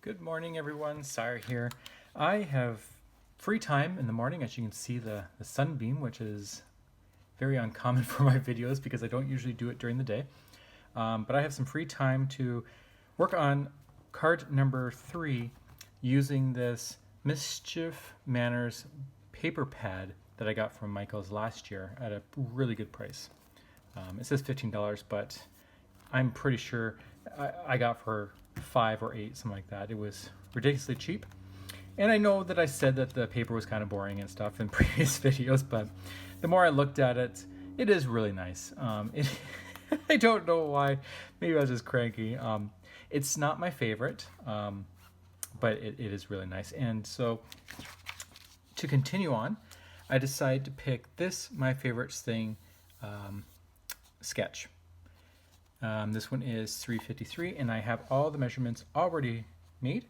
Good morning, everyone. Sire here. I have free time in the morning, as you can see the sunbeam, which is very uncommon for my videos because I don't usually do it during the day. But I have some free time to work on card number 3 using this Mischief Manor's paper pad that I got from Michael's last year at a really good price. It says $15, but I'm pretty sure I got for 5 or 8, something like that. It was ridiculously cheap. And I know that I said that the paper was kind of boring and stuff in previous videos, but the more I looked at it, it is really nice. I don't know why. Maybe I was just cranky. It's not my favorite, but it is really nice. And so to continue on, I decided to pick this, my favorite thing, sketch. This one is 353, and I have all the measurements already made.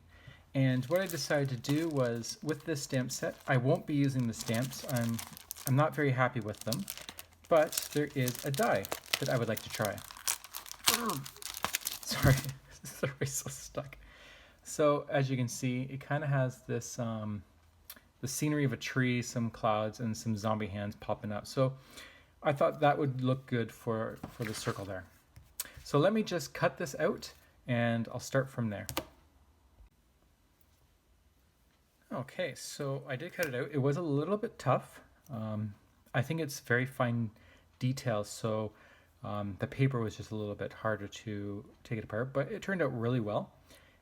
And what I decided to do was, with this stamp set, I won't be using the stamps. I'm not very happy with them, but there is a die that I would like to try. Sorry, this is already so stuck. So as you can see, it kind of has this the scenery of a tree, some clouds, and some zombie hands popping up. So I thought that would look good for the circle there. So let me just cut this out and I'll start from there. Okay, so I did cut it out. It was a little bit tough. I think it's very fine details, so the paper was just a little bit harder to take it apart, but it turned out really well.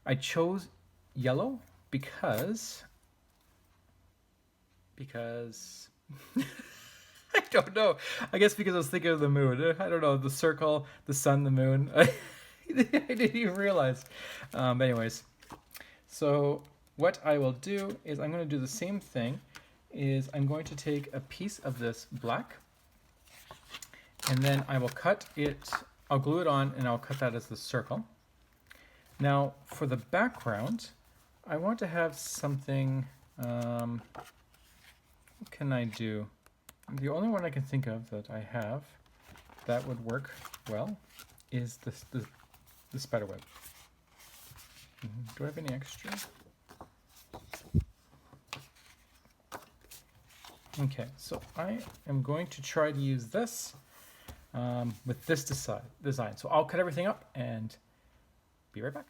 I chose yellow because I don't know. I guess because I was thinking of the moon. I don't know, the circle, the sun, the moon. I didn't even realize. Anyways, so what I will do is I'm going to do the same thing. I'm going to take a piece of this black, and then I will cut it. I'll glue it on, and I'll cut that as the circle. Now, for the background, I want to have something. What can I do? The only one I can think of that I have that would work well is the spider web. Do I have any extra? Okay, so I am going to try to use this with this design. So I'll cut everything up and be right back.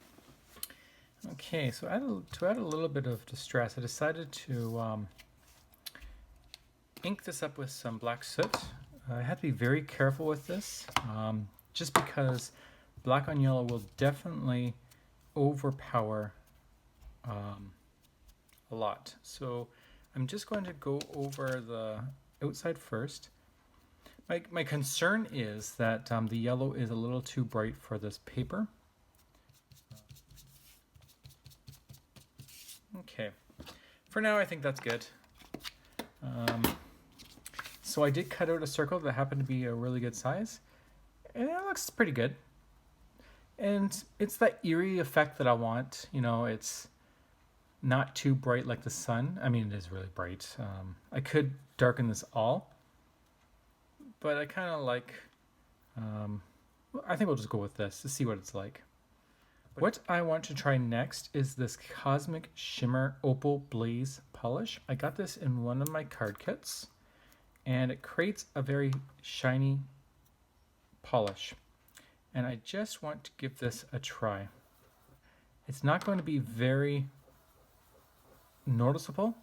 Okay, so to add a little bit of distress, I decided to ink this up with some black soot. I had to be very careful with this, just because black on yellow will definitely overpower a lot. So I'm just going to go over the outside first. My concern is that the yellow is a little too bright for this paper. Okay, for now I think that's good. So I did cut out a circle that happened to be a really good size, and it looks pretty good. And it's that eerie effect that I want. You know, it's not too bright like the sun. I mean, it is really bright. I could darken this all, but I kind of like, I think we'll just go with this to see what it's like. What I want to try next is this Cosmic Shimmer Opal Blaze polish. I got this in one of my card kits, and it creates a very shiny polish. And I just want to give this a try. It's not going to be very noticeable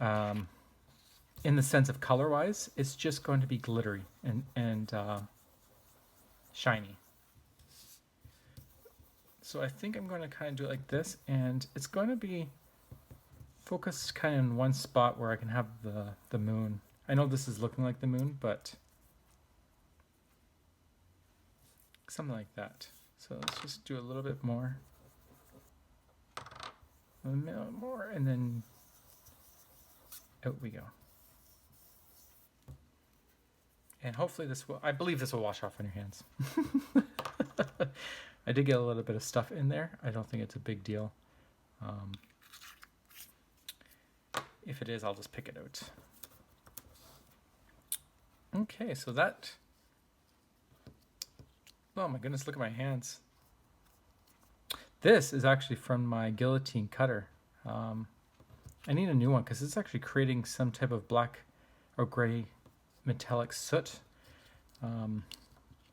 in the sense of color-wise. It's just going to be glittery and shiny. So I think I'm going to kind of do it like this, and it's going to be focused kind of in one spot where I can have the moon. I know this is looking like the moon, but something like that. So let's just do a little bit more. A little more, and then out we go. And hopefully I believe this will wash off on your hands. I did get a little bit of stuff in there. I don't think it's a big deal. If it is, I'll just pick it out. Okay, so that... Oh my goodness, look at my hands. This is actually from my guillotine cutter. I need a new one because it's actually creating some type of black or gray metallic soot on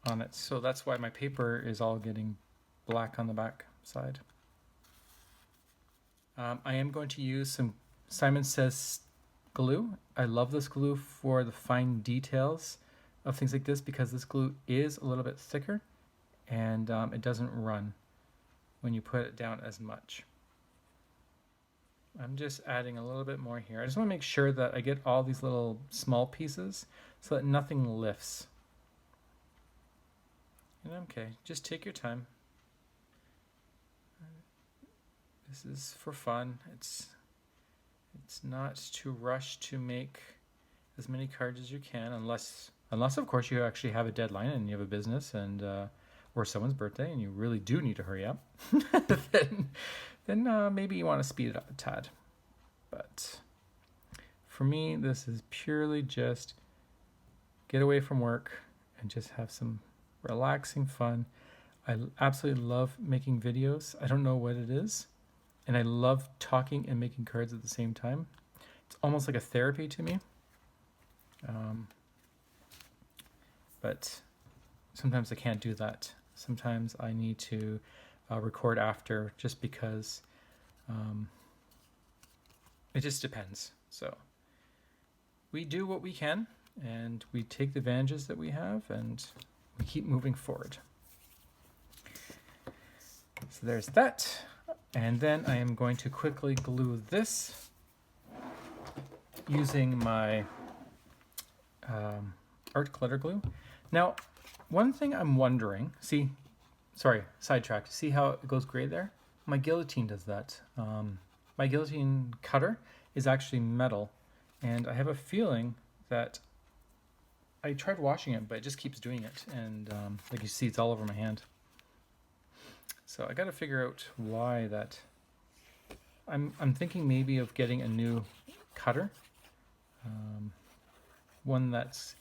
it. So that's why my paper is all getting black on the back side. I am going to use some Simon Says glue. I love this glue for the fine details of things like this because this glue is a little bit thicker and it doesn't run when you put it down as much. I'm just adding a little bit more here. I just want to make sure that I get all these little small pieces so that nothing lifts. And okay, just take your time. This is for fun. It's not to rush to make as many cards as you can, unless of course you actually have a deadline and you have a business and or someone's birthday and you really do need to hurry up. then maybe you want to speed it up a tad. But for me, this is purely just get away from work and just have some relaxing fun. I absolutely love making videos. I don't know what it is. And I love talking and making cards at the same time. It's almost like a therapy to me. But sometimes I can't do that. Sometimes I need to record after just because it just depends. So we do what we can and we take the advantages that we have and we keep moving forward. So there's that. And then I am going to quickly glue this using my art glitter glue. Now, one thing I'm wondering, sidetracked. See how it goes gray there? My guillotine does that. My guillotine cutter is actually metal, and I have a feeling that I tried washing it, but it just keeps doing it, and like you see, it's all over my hand. So I got to figure out why that. I'm thinking maybe of getting a new cutter, one that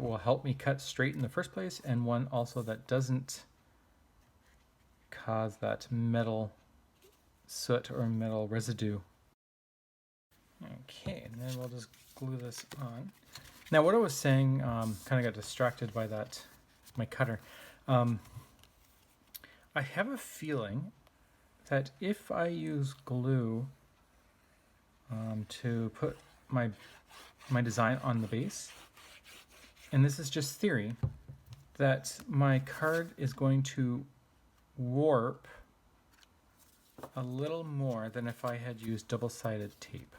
will help me cut straight in the first place, and one also that doesn't cause that metal soot or metal residue. Okay, and then we'll just glue this on. Now, what I was saying, kind of got distracted by that, my cutter. I have a feeling that if I use glue to put my design on the base, and this is just theory, that my card is going to warp a little more than if I had used double-sided tape.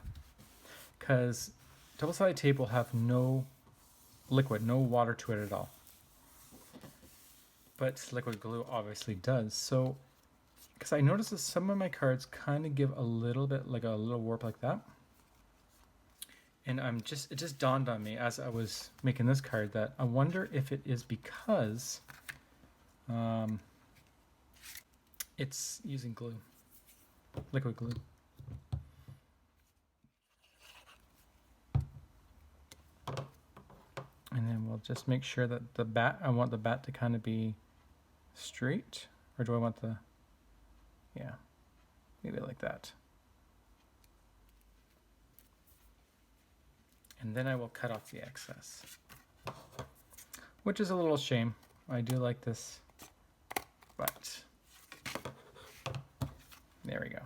Because double-sided tape will have no liquid, no water to it at all. But liquid glue obviously does. So, because I noticed that some of my cards kind of give a little bit, like a little warp like that. And it just dawned on me as I was making this card that I wonder if it is because it's using glue, liquid glue. And then we'll just make sure that I want the bat to kind of be straight, or do I want yeah, maybe like that. And then I will cut off the excess, which is a little shame. I do like this, but there we go.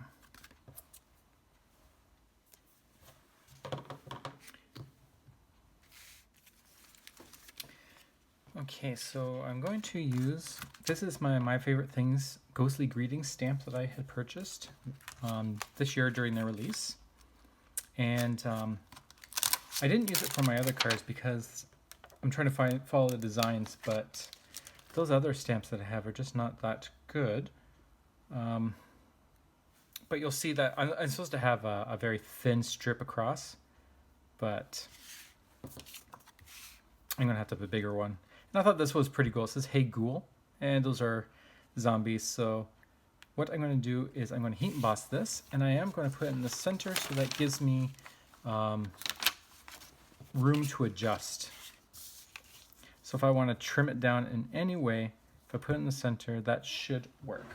Okay, so I'm going to use, this is my favorite things, Ghostly Greetings stamp that I had purchased this year during their release. And I didn't use it for my other cards because I'm trying to follow the designs, but those other stamps that I have are just not that good. But you'll see that I'm supposed to have a very thin strip across, but I'm going to have to have a bigger one. And I thought this was pretty cool. It says, "Hey Ghoul," and those are zombies. So what I'm going to do is I'm going to heat emboss this, and I am going to put it in the center so that gives me room to adjust. So if I want to trim it down in any way, If I put it in the center, that should work.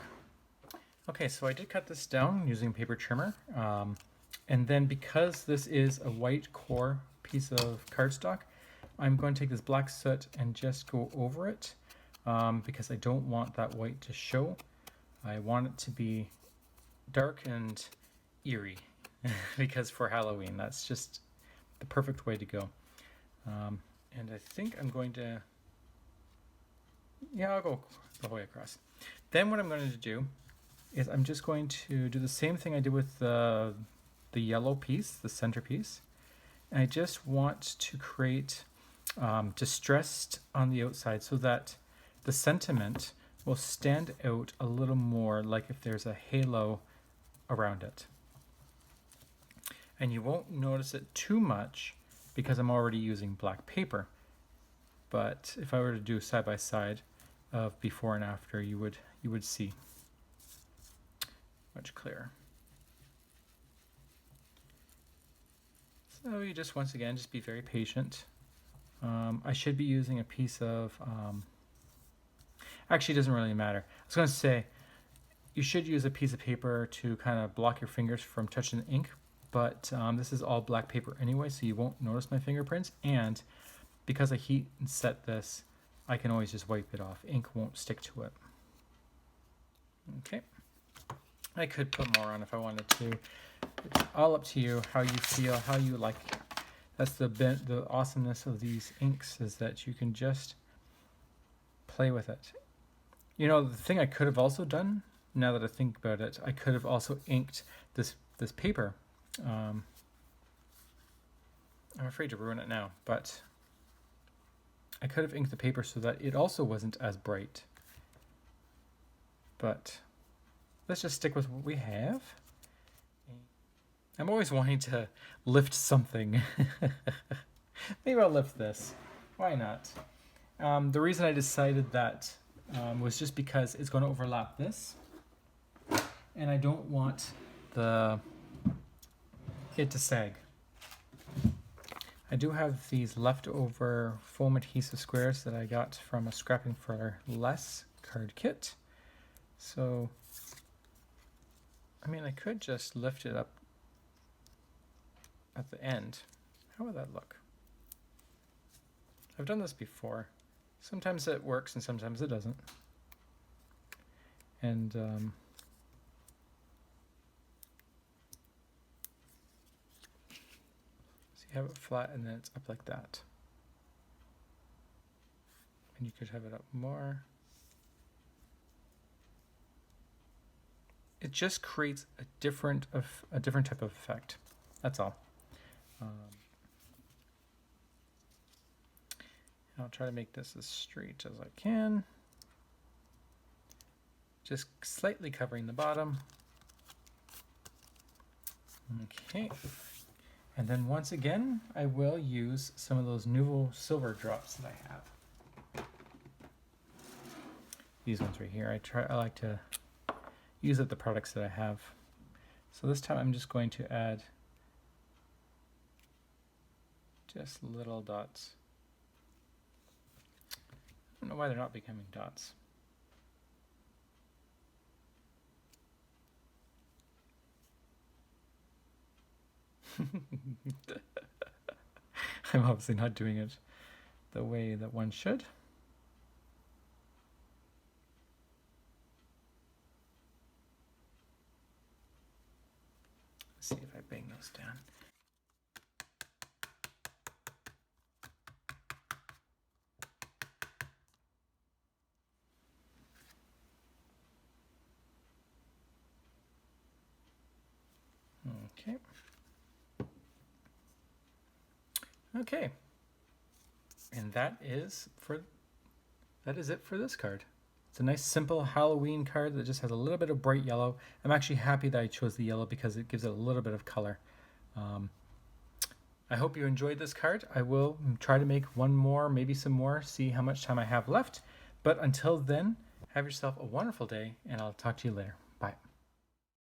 Okay, so I did cut this down using a paper trimmer. And then because this is a white core piece of cardstock, I'm going to take this black soot and just go over it because I don't want that white to show. I want it to be dark and eerie because for Halloween, that's just the perfect way to go. And I think I'm going to, yeah, I'll go the whole way across. Then what I'm going to do is I'm just going to do the same thing I did with the yellow piece, the center piece. And I just want to create distressed on the outside so that the sentiment will stand out a little more, like if there's a halo around it. And you won't notice it too much because I'm already using black paper. But if I were to do side by side of before and after, you would see much clearer. So you just, once again, just be very patient. I should be using a piece of, actually it doesn't really matter. I was going to say, you should use a piece of paper to kind of block your fingers from touching the ink, but this is all black paper anyway, so you won't notice my fingerprints. And because I heat and set this, I can always just wipe it off. Ink won't stick to it. Okay. I could put more on if I wanted to. It's all up to you, how you feel, how you like it. That's the awesomeness of these inks, is that you can just play with it. You know, the thing I could have also done, now that I think about it, I could have also inked this paper. I'm afraid to ruin it now, but I could have inked the paper so that it also wasn't as bright. But let's just stick with what we have. I'm always wanting to lift something. Maybe I'll lift this. Why not? The reason I decided that was just because it's going to overlap this. And I don't want it to sag. I do have these leftover foam adhesive squares that I got from a Scrapping for Less card kit. So, I mean, I could just lift it up at the end. How would that look? I've done this before. Sometimes it works and sometimes it doesn't. And so you have it flat and then it's up like that. And you could have it up more. It just creates a different type of effect. That's all. I'll try to make this as straight as I can. Just slightly covering the bottom. Okay. And then once again, I will use some of those Nouveau silver drops that I have. These ones right here. I like to use up the products that I have. So this time I'm just going to add just little dots. I don't know why they're not becoming dots. I'm obviously not doing it the way that one should. Let's see if I bang those down. Okay. Okay. And that is it for this card. It's a nice simple Halloween card that just has a little bit of bright yellow. I'm actually happy that I chose the yellow because it gives it a little bit of color. I hope you enjoyed this card. I will try to make one more, maybe some more, see how much time I have left. But until then, have yourself a wonderful day, and I'll talk to you later.